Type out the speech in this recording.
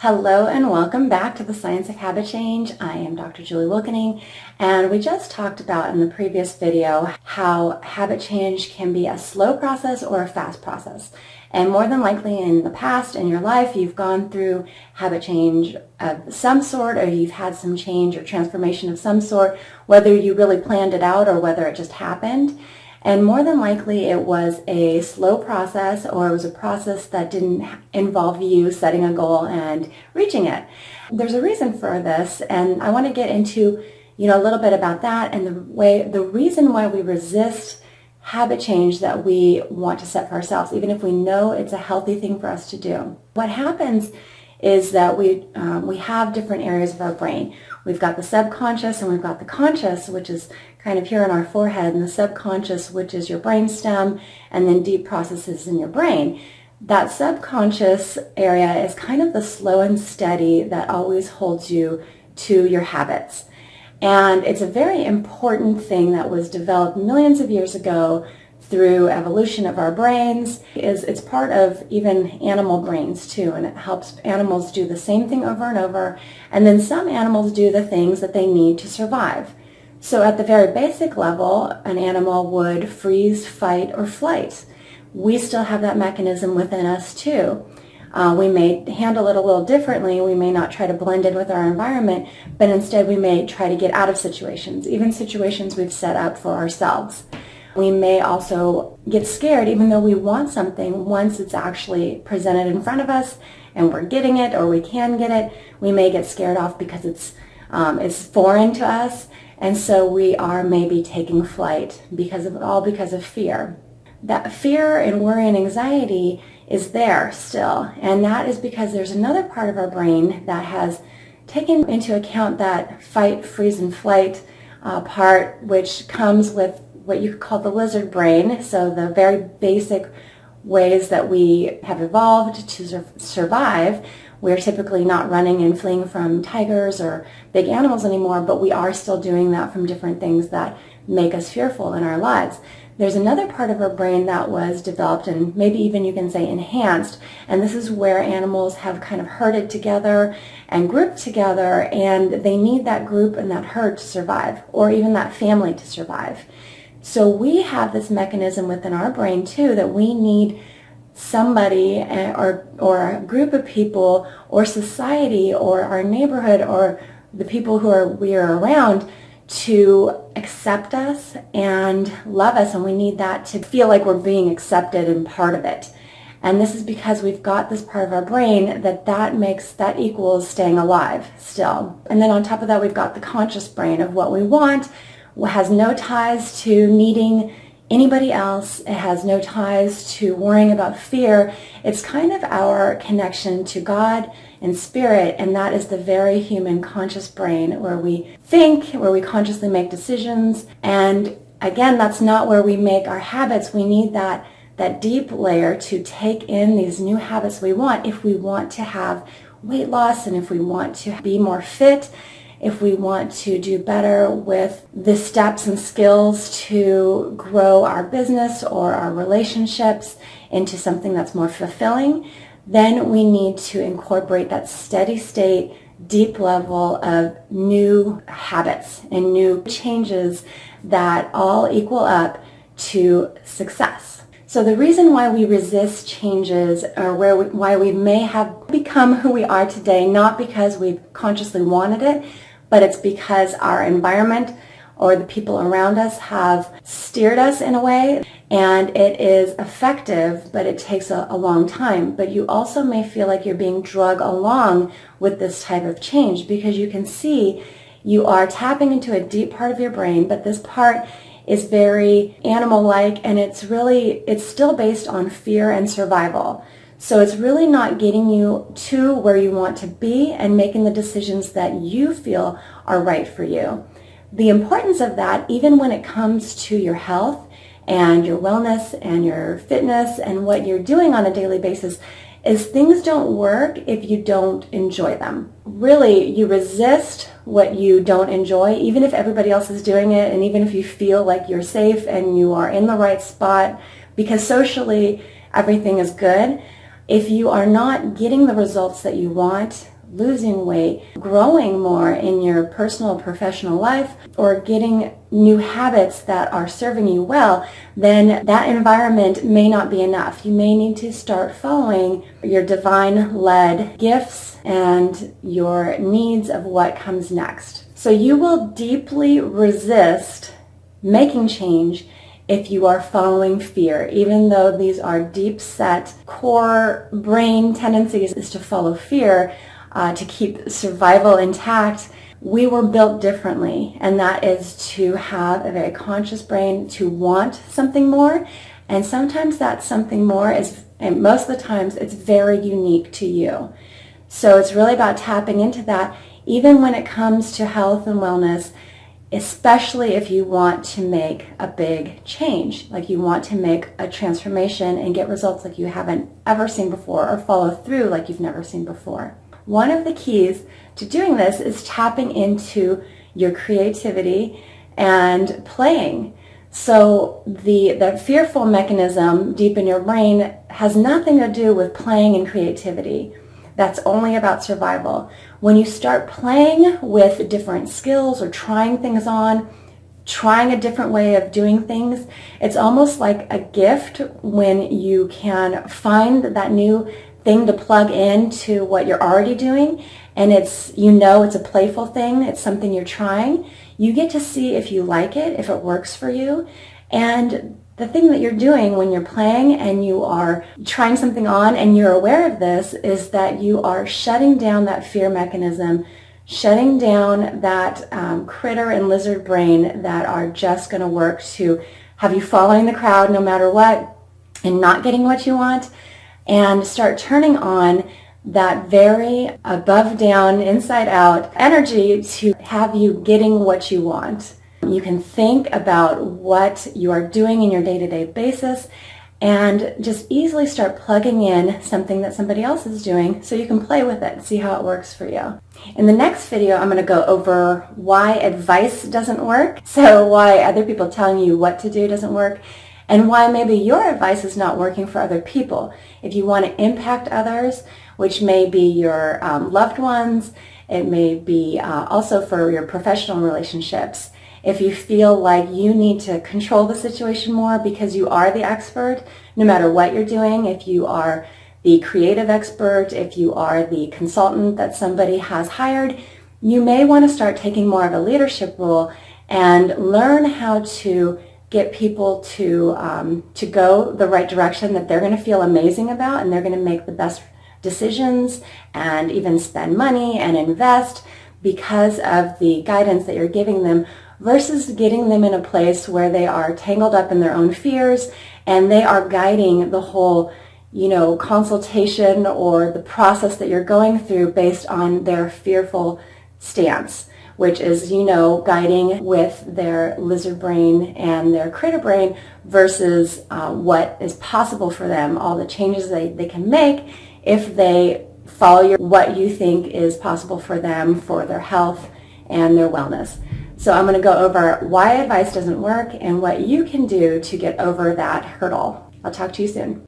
Hello and welcome back to the Science of Habit Change. I am Dr. Julie Wilkening, and we just talked about in the previous video how habit change can be a slow process or a fast process. And more than likely in the past in your life, you've gone through habit change of some sort, or you've had some change or transformation of some sort, whether you really planned it out or whether it just happened. And more than likely it was a slow process, or it was a process that didn't involve you setting a goal and reaching it. There's a reason for this, and I want to get into a little bit about that and the reason why we resist habit change that we want to set for ourselves, even if we know it's a healthy thing for us to do. What happens is that we have different areas of our brain. We've got the subconscious and we've got the conscious, which is kind of here on our forehead, and the subconscious, which is your brainstem, and then deep processes in your brain. That subconscious area is kind of the slow and steady that always holds you to your habits. And it's a very important thing that was developed millions of years ago through evolution of our brains. It's part of even animal brains too, and it helps animals do the same thing over and over, and then some animals do the things that they need to survive. So at the very basic level, an animal would freeze, fight, or flight. We still have that mechanism within us too. We may handle it a little differently. We may not try to blend in with our environment, but instead we may try to get out of situations, even situations we've set up for ourselves. We may also get scared even though we want something. Once it's actually presented in front of us and we're getting it, or we can get it, we may get scared off because it's foreign to us, and so we are maybe taking flight because of fear. That fear and worry and anxiety is there still, and that is because there's another part of our brain that has taken into account that fight, freeze, and flight part, which comes with what you could call the lizard brain. So the very basic ways that we have evolved to survive. We're typically not running and fleeing from tigers or big animals anymore, but we are still doing that from different things that make us fearful in our lives. There's another part of our brain that was developed, and maybe even you can say enhanced, and this is where animals have kind of herded together and grouped together, and they need that group and that herd to survive, or even that family to survive. So we have this mechanism within our brain too, that we need somebody or a group of people or society or our neighborhood or the people we are around to accept us and love us, and we need that to feel like we're being accepted and part of it. And this is because we've got this part of our brain that equals staying alive still. And then on top of that, we've got the conscious brain of what we want. It has no ties to needing anybody else. It has no ties to worrying about fear. It's kind of our connection to God and spirit, and that is the very human conscious brain where we think, where we consciously make decisions. And again, that's not where we make our habits. We need that deep layer to take in these new habits we want if we want to have weight loss, and if we want to be more fit, if we want to do better with the steps and skills to grow our business or our relationships into something that's more fulfilling, then we need to incorporate that steady state, deep level of new habits and new changes that all equal up to success. So the reason why we resist changes, or why we may have become who we are today, not because we've consciously wanted it, but it's because our environment or the people around us have steered us in a way, and it is effective, but it takes a long time. But you also may feel like you're being dragged along with this type of change, because you can see you are tapping into a deep part of your brain, but this part is very animal-like, and it's still based on fear and survival. So it's really not getting you to where you want to be and making the decisions that you feel are right for you. The importance of that, even when it comes to your health and your wellness and your fitness and what you're doing on a daily basis, is things don't work if you don't enjoy them. Really, you resist what you don't enjoy, even if everybody else is doing it, and even if you feel like you're safe and you are in the right spot, because socially everything is good. If you are not getting the results that you want, losing weight, growing more in your personal professional life, or getting new habits that are serving you well, then that environment may not be enough. You may need to start following your divine-led gifts and your needs of what comes next. So you will deeply resist making change if you are following fear, even though these are deep-set core brain tendencies is to follow fear, to keep survival intact. We were built differently, and that is to have a very conscious brain, to want something more, and sometimes that something more is, and most of the times, it's very unique to you. So it's really about tapping into that, even when it comes to health and wellness, especially if you want to make a big change, like you want to make a transformation and get results like you haven't ever seen before, or follow through like you've never seen before. One of the keys to doing this is tapping into your creativity and playing. So the fearful mechanism deep in your brain has nothing to do with playing and creativity. That's only about survival. When you start playing with different skills or trying things on, trying a different way of doing things, it's almost like a gift when you can find that new thing to plug into what you're already doing, and it's a playful thing, it's something you're trying. You get to see if you like it, if it works for you. And the thing that you're doing when you're playing and you are trying something on and you're aware of this is that you are shutting down that fear mechanism, shutting down that critter and lizard brain that are just going to work to have you following the crowd no matter what and not getting what you want, and start turning on that very above down, inside out energy to have you getting what you want. You can think about what you are doing in your day-to-day basis and just easily start plugging in something that somebody else is doing so you can play with it and see how it works for you. In the next video, I'm going to go over why advice doesn't work, so why other people telling you what to do doesn't work, and why maybe your advice is not working for other people. If you want to impact others, which may be your loved ones, it may be also for your professional relationships. If you feel like you need to control the situation more because you are the expert, no matter what you're doing, if you are the creative expert, if you are the consultant that somebody has hired, you may want to start taking more of a leadership role and learn how to get people to go the right direction that they're going to feel amazing about, and they're going to make the best decisions and even spend money and invest because of the guidance that you're giving them, versus getting them in a place where they are tangled up in their own fears and they are guiding the whole consultation or the process that you're going through based on their fearful stance, which is, guiding with their lizard brain and their critter brain versus what is possible for them, all the changes they can make if they follow what you think is possible for them for their health and their wellness. So I'm going to go over why advice doesn't work and what you can do to get over that hurdle. I'll talk to you soon.